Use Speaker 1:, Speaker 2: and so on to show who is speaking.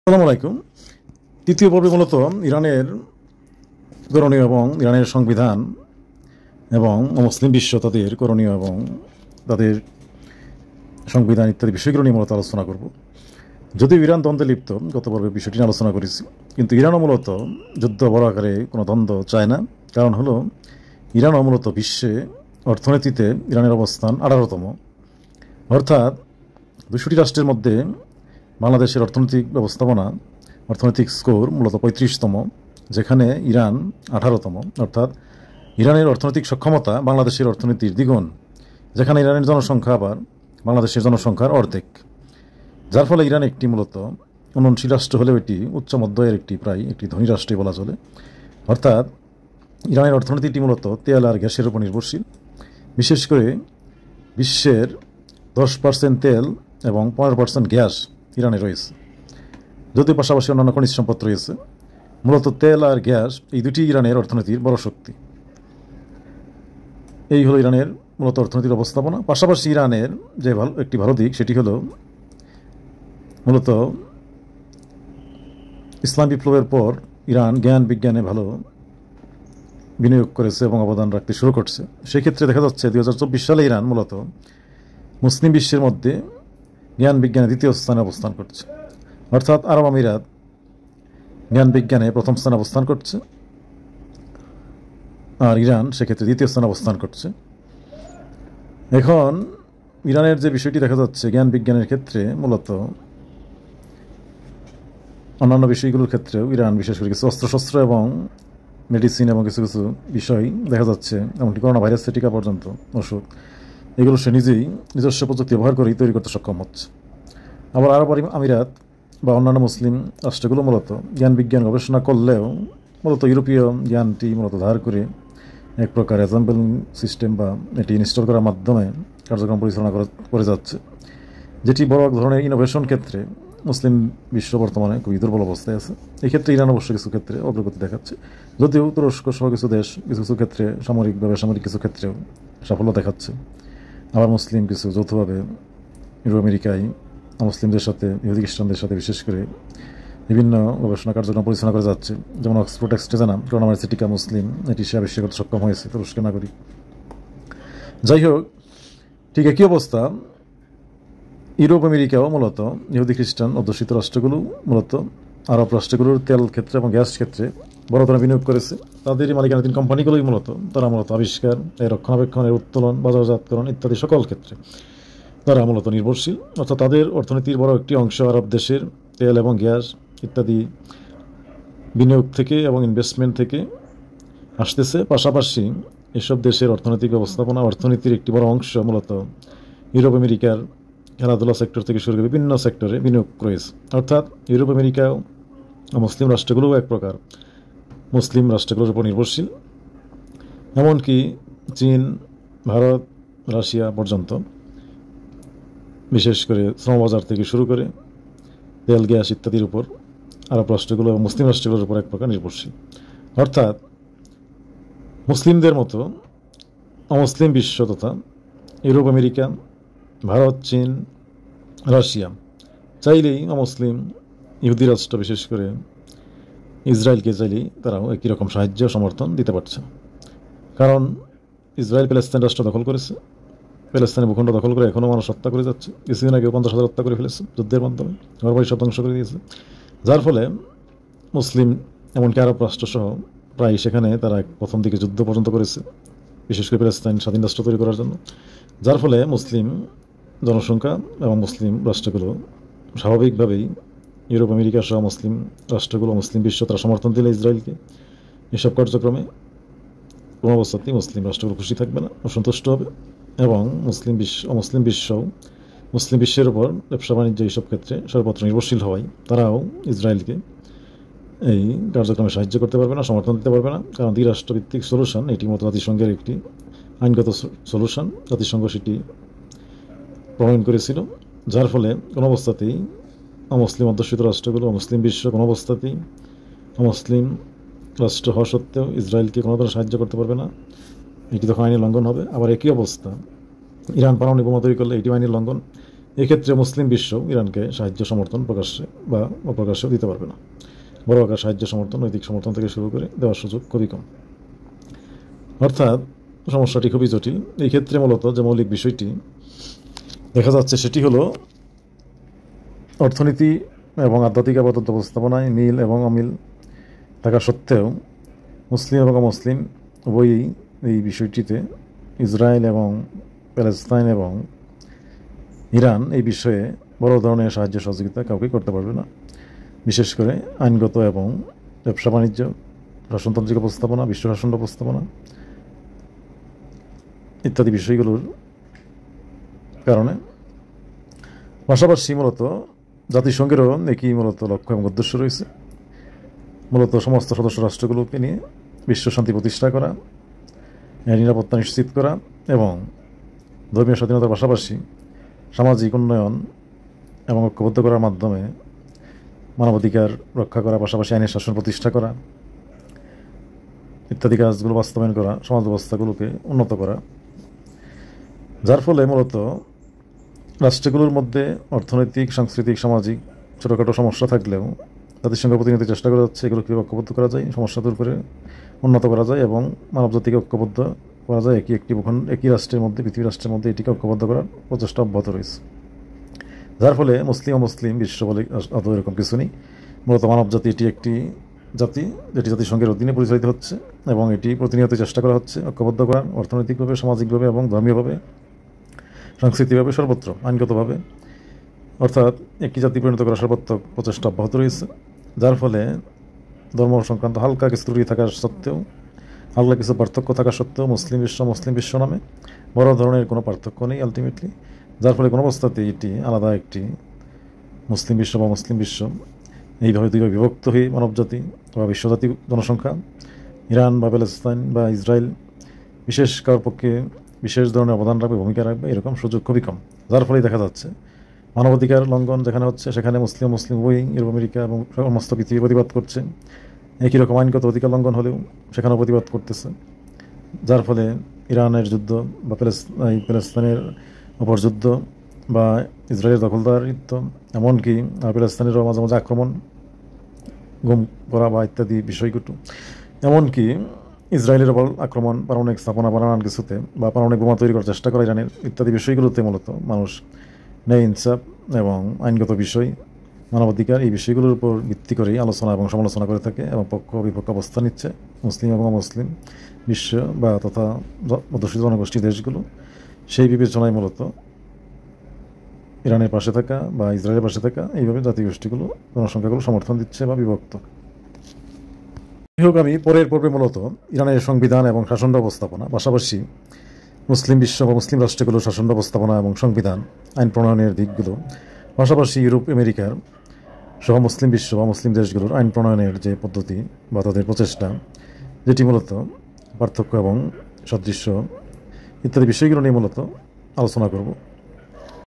Speaker 1: আসসালামু আলাইকুম। তৃতীয় পর্বে মূলত ইরানের করণীয় এবং ইরানের সংবিধান এবং মুসলিম বিশ্ব তাদের করণীয় এবং তাদের সংবিধান ইত্যাদি বিষয়গুলো নিয়ে মূলত আলোচনা করব। যদিও ইরান দ্বন্দ্বে লিপ্ত, গত পর্বে বিষয়টি নিয়ে আলোচনা করেছি, কিন্তু ইরানও মূলত যুদ্ধ বড় আকারে কোনো দ্বন্দ্ব চায় না। কারণ হলো ইরানও মূলত বিশ্বে অর্থনীতিতে ইরানের অবস্থান 18তম, অর্থাৎ 200টি রাষ্ট্রের মধ্যে বাংলাদেশের অর্থনৈতিক ব্যবস্থাপনা অর্থনৈতিক স্কোর মূলত 35তম, যেখানে ইরান 18তম, অর্থাৎ ইরানের অর্থনৈতিক সক্ষমতা বাংলাদেশের অর্থনীতির দ্বিগুণ, যেখানে ইরানের জনসংখ্যা আবার বাংলাদেশের জনসংখ্যার অর্ধেক। যার ফলে ইরান একটি মূলত উন্নয়নশীল রাষ্ট্র হলেও এটি উচ্চ মধ্যয়ের প্রায় একটি ধনী রাষ্ট্রে বলা চলে। অর্থাৎ ইরানের অর্থনীতিটি মূলত তেল আর গ্যাসের উপর নির্ভরশীল। বিশেষ করে বিশ্বের 10% তেল এবং 15% গ্যাস ইরানে রয়েছে, যদিও পাশাপাশি অন্যান্য খনিজ সম্পদ রয়েছে। মূলত তেল আর গ্যাস এই দুটি ইরানের অর্থনীতির বড় শক্তি। এই হলো ইরানের মূলত অর্থনীতির অবস্থাপনা। পাশাপাশি ইরানের যে একটি ভালো দিক, সেটি হলো মূলত ইসলাম বিপ্লবের পর ইরান জ্ঞান বিজ্ঞানে ভালো বিনিয়োগ করেছে এবং অবদান রাখতে শুরু করছে। সেক্ষেত্রে দেখা যাচ্ছে 2024 সালে ইরান মূলত মুসলিম বিশ্বের মধ্যে জ্ঞান বিজ্ঞানে দ্বিতীয় স্থানে অবস্থান করছে, অর্থাৎ আরব আমিরাত জ্ঞান বিজ্ঞানে প্রথম স্থানে অবস্থান করছে আর ইরান সেক্ষেত্রে দ্বিতীয় স্থানে অবস্থান করছে। এখন ইরানের যে বিষয়টি দেখা যাচ্ছে জ্ঞান বিজ্ঞানের ক্ষেত্রে, মূলত অন্যান্য বিষয়গুলোর ক্ষেত্রেও ইরান বিশেষ করে কিছু অস্ত্রশস্ত্র এবং মেডিসিন এবং কিছু কিছু বিষয় দেখা যাচ্ছে, এমনকি করোনা ভাইরাসের টিকা পর্যন্ত ওষুধ, এগুলো সে নিজেই নিজস্ব প্রযুক্তি ব্যবহার করেই তৈরি করতে সক্ষম হচ্ছে। আবার আরব আমিরাত বা অন্যান্য মুসলিম রাষ্ট্রগুলো মূলত জ্ঞান বিজ্ঞান গবেষণা করলেও মূলত ইউরোপীয় জ্ঞানটি মূলত ধার করে এক প্রকার অ্যাসেম্বল সিস্টেম বা এটি ইনস্টল করার মাধ্যমে কার্যক্রম পরিচালনা করে যাচ্ছে, যেটি বড় এক ধরনের ইনোভেশন ক্ষেত্রে মুসলিম বিশ্ব বর্তমানে খুবই দুর্বল অবস্থায় আছে। এই ক্ষেত্রে ইরান অবশ্য কিছু ক্ষেত্রে অগ্রগতি দেখাচ্ছে, যদিও তুরস্ক সহ কিছু দেশ কিছু কিছু ক্ষেত্রে সামরিক বা বেসামরিক কিছু ক্ষেত্রেও সাফল্য দেখাচ্ছে। আবার মুসলিম কিছু যৌথভাবে ইউরো আমেরিকায় মুসলিমদের সাথে ইহুদি খ্রিস্টানদের সাথে বিশেষ করে বিভিন্ন গবেষণা কার্যক্রম পরিচালনা করে যাচ্ছে। যেমন অক্সফোর্ড এক্সট্রাজেনা করোনা ভাইরাসের টিকা মুসলিম এটি সে আবিষ্কার করতে সক্ষম হয়েছে, তুরস্কের নাগরিক। যাই হোক, ঠিক একই অবস্থা ইউরোপ আমেরিকাও মূলত ইহুদি খ্রিস্টান অধ্যুষিত রাষ্ট্রগুলো মূলত আরব রাষ্ট্রগুলোর তেল ক্ষেত্রে এবং গ্যাস ক্ষেত্রে বড় ধরনের বিনিয়োগ করেছে। তাদেরই মালিকানাধীন কোম্পানিগুলোই তারা মূলত আবিষ্কার, এর রক্ষণাবেক্ষণ, এর উত্তোলন, বাজারজাতকরণ ইত্যাদি সকল ক্ষেত্রে তারা মূলত নির্ভরশীল। অর্থাৎ তাদের অর্থনীতির বড় একটি অংশ আরব দেশের তেল এবং গ্যাস ইত্যাদি বিনিয়োগ থেকে এবং ইনভেস্টমেন্ট থেকে আসতেছে। পাশাপাশি এসব দেশের অর্থনৈতিক ব্যবস্থাপনা অর্থনীতির একটি বড় অংশ মূলত ইউরোপ আমেরিকার খেলাধুলা সেক্টর থেকে শুরু করে বিভিন্ন সেক্টরে বিনিয়োগ রয়েছে। অর্থাৎ ইউরোপ আমেরিকাও মুসলিম রাষ্ট্রগুলোও এক প্রকার মুসলিম রাষ্ট্রগুলোর উপর নির্ভরশীল। এমনকি চীন, ভারত, রাশিয়া পর্যন্ত বিশেষ করে শ্রমবাজার থেকে শুরু করে তেল গ্যাস ইত্যাদির উপর আরব রাষ্ট্রগুলো এবং মুসলিম রাষ্ট্রগুলোর উপর এক প্রকার নির্ভরশীল। অর্থাৎ মুসলিমদের মতো অমুসলিম বিশ্ব তথা ইউরোপ আমেরিকা, ভারত, চীন, রাশিয়া চাইলেই অমুসলিম ইহুদি রাষ্ট্র বিশেষ করে ইসরায়েলকে চাইলেই তারাও একই রকম সাহায্য সমর্থন দিতে পারছে। কারণ ইসরায়েল প্যালেস্তাইন রাষ্ট্র দখল করেছে, প্যালেস্তাইনের ভূখণ্ড দখল করে এখনও মানুষ হত্যা করে যাচ্ছে। কিছুদিন আগে 50,000 হত্যা করে ফেলেছে যুদ্ধের মাধ্যমে, ঘরবাড়ি সব ধ্বংস করে দিয়েছে। যার ফলে মুসলিম এমনকি আরব রাষ্ট্রসহ প্রায় সেখানে তারা প্রথম দিকে যুদ্ধ পর্যন্ত করেছে, বিশেষ করে প্যালেস্তাইন স্বাধীন রাষ্ট্র তৈরি করার জন্য। যার ফলে মুসলিম জনসংখ্যা এবং মুসলিম রাষ্ট্রগুলো স্বাভাবিকভাবেই ইউরোপ আমেরিকা সহ মুসলিম রাষ্ট্রগুলো মুসলিম বিশ্ব তারা সমর্থন দিলে ইসরায়েলকে এসব কার্যক্রমে কোনো অবস্থাতেই মুসলিম রাষ্ট্রগুলো খুশি থাকবে না, অসন্তুষ্ট হবে এবং মুসলিম বিশ্বের উপর ব্যবসা বাণিজ্য এইসব ক্ষেত্রে সর্বত্র নির্ভরশীল হওয়ায় তারাও ইসরায়েলকে এই কার্যক্রমে সাহায্য করতে পারবে না, সমর্থন দিতে পারবে না। কারণ দ্বিরাষ্ট্রভিত্তিক সলিউশন এটি মতো জাতিসংঘের একটি আইনগত সলিউশন, জাতিসংঘ সেটি প্রণয়ন করেছিল। যার ফলে কোনো অবস্থাতেই অমুসলিম অধ্যুষিত রাষ্ট্রগুলো মুসলিম বিশ্ব কোনো অবস্থাতেই অমুসলিম রাষ্ট্র হওয়া সত্ত্বেও ইসরায়েলকে কোনো ধরনের সাহায্য করতে পারবে না, এটি তখন আইনের লঙ্ঘন হবে। আবার একই অবস্থা ইরান পারমাণবিক বোমা তৈরি করলে এটি আইনের লঙ্ঘন। এক্ষেত্রে মুসলিম বিশ্ব ইরানকে সাহায্য সমর্থন প্রকাশ্যে বা অপ্রকাশ্যেও দিতে পারবে না। বড় আকার সাহায্য সমর্থন, নৈতিক সমর্থন থেকে শুরু করে দেওয়ার সুযোগ খুবই কম। অর্থাৎ সমস্যাটি খুবই জটিল। এই ক্ষেত্রে মূলত যে মৌলিক বিষয়টি দেখা যাচ্ছে সেটি হলো অর্থনীতি এবং আধ্যাত্মিক আপাতত উপস্থাপনায় মিল এবং অমিল থাকা সত্ত্বেও মুসলিম এবং অমুসলিম উভয়ই এই বিষয়টিতে, ইসরায়েল এবং প্যালেস্তাইন এবং ইরান এই বিষয়ে বড় ধরনের সাহায্য সহযোগিতা কাউকে করতে পারবে না। বিশেষ করে আইনগত এবং ব্যবসা বাণিজ্য, শাসনতান্ত্রিক উপস্থাপনা, বিশ্ব শাসন উপস্থাপনা ইত্যাদি বিষয়গুলোর কারণে। পাশাপাশি মূলত জাতিসংঘেরও একই মূলত লক্ষ্য এবং উদ্দেশ্য রয়েছে, মূলত সমস্ত সদস্য রাষ্ট্রগুলোকে নিয়ে বিশ্ব শান্তি প্রতিষ্ঠা করা, নিরাপত্তা নিশ্চিত করা এবং ধর্মীয় স্বাধীনতার পাশাপাশি সামাজিক উন্নয়ন এবং ঐক্যবদ্ধ করার মাধ্যমে মানবাধিকার রক্ষা করা, পাশাপাশি আইনের শাসন প্রতিষ্ঠা করা ইত্যাদি কাজগুলো বাস্তবায়ন করা, সমাজ ব্যবস্থাগুলোকে উন্নত করা। যার ফলে মূলত রাষ্ট্রগুলোর মধ্যে অর্থনৈতিক, সাংস্কৃতিক, সামাজিক ছোটোখাটো সমস্যা থাকলেও জাতিসংঘ প্রতিনিয়ত চেষ্টা করে যাচ্ছে এগুলোকে ঐক্যবদ্ধ করা যায়, সমস্যা দূর করে উন্নত করা যায় এবং মানবজাতিকে ঐক্যবদ্ধ করা যায়। একই রাষ্ট্রের মধ্যে, পৃথিবী রাষ্ট্রের মধ্যে এটিকে ঐক্যবদ্ধ করার প্রচেষ্টা অব্যাহত রয়েছে। যার ফলে মুসলিম অমুসলিম বিশ্ব বলে অত এরকম কিছু নেই। মূলত মানবজাতি এটি একটি জাতি যেটি জাতিসংঘের অধীনে পরিচালিত হচ্ছে এবং এটি প্রতিনিয়ত চেষ্টা করা হচ্ছে ঐক্যবদ্ধ করার, অর্থনৈতিকভাবে, সামাজিকভাবে এবং ধর্মীয়ভাবে, সাংস্কৃতিকভাবে, সর্বত্র আইনগতভাবে, অর্থাৎ একটি জাতি পরিণত করার সর্বাত্মক প্রচেষ্টা অব্যাহত রয়েছে। যার ফলে ধর্ম সংক্রান্ত হালকা কিছু ত্রুটি থাকার সত্ত্বেও, হালকা কিছু পার্থক্য থাকা সত্ত্বেও মুসলিম বিশ্ব নামে বড় ধরনের কোনো পার্থক্য নেই আলটিমেটলি। যার ফলে কোনো অবস্থাতেই এটি আলাদা একটি মুসলিম বিশ্ব বা মুসলিম বিশ্ব এইভাবে দুইভাবে বিভক্ত হয়ে মানবজাতি বা বিশ্বজাতি জনসংখ্যা, ইরান বা প্যালেস্তাইন বা ইসরায়েল বিশেষ কারোর পক্ষে বিশেষ ধরনের অবদান রাখবে, ভূমিকা রাখবে, এরকম সুযোগ খুবই কম। যার ফলেই দেখা যাচ্ছে মানবাধিকার লঙ্ঘন যেখানে হচ্ছে সেখানে মুসলিম উভয়ই, ইউরোপ আমেরিকা এবং সমস্ত পৃথিবী প্রতিবাদ করছে। একই রকম আইনগত অধিকার লঙ্ঘন হলেও সেখানেও প্রতিবাদ করতেছে। যার ফলে ইরানের যুদ্ধ বা প্যালেস্তাইনের ওপর যুদ্ধ বা ইসরায়েলের দখলদারিত্ব, এমনকি প্যালেস্তাইনেরও মাঝে মাঝে আক্রমণ, গুম করা বা ইত্যাদি বিষয়গুলো, এমনকি ইসরায়েলের ওপর আক্রমণ, পারমাণবিক স্থাপনা বানানোর কিছুতে বা পারমাণবিক বোমা তৈরি করার চেষ্টা করা ইরানের ইত্যাদি বিষয়গুলোতে মূলত মানুষ ন্যায়, ইনসাফ এবং আইনগত বিষয়, মানবাধিকার এই বিষয়গুলোর উপর ভিত্তি করেই আলোচনা এবং সমালোচনা করে থাকে এবং পক্ষ বিপক্ষ অবস্থান নিচ্ছে মুসলিম এবং অমুসলিম বিশ্ব বা তথা অধ্যুষিত জনগোষ্ঠী দেশগুলো। সেই বিবেচনায় মূলত ইরানের পাশে থাকা বা ইসরায়েলের পাশে থাকা এইভাবে জাতিগোষ্ঠীগুলো, জনসংখ্যাগুলো সমর্থন দিচ্ছে বা বিভক্ত। আমি পরের পর্বে মূলত ইরানের সংবিধান এবং শাসন ব্যবস্থাপনা, পাশাপাশি মুসলিম বিশ্ব বা মুসলিম রাষ্ট্রগুলোর শাসন ব্যবস্থাপনা এবং সংবিধান, আইন প্রণয়নের দিকগুলো, পাশাপাশি ইউরোপ আমেরিকার সহ মুসলিম বিশ্ব বা মুসলিম দেশগুলোর আইন প্রণয়নের যে পদ্ধতি বা তাদের প্রচেষ্টা, যেটি মূলত পার্থক্য এবং সাদৃশ্য ইত্যাদি বিষয়গুলো নিয়ে মূলত আলোচনা করব।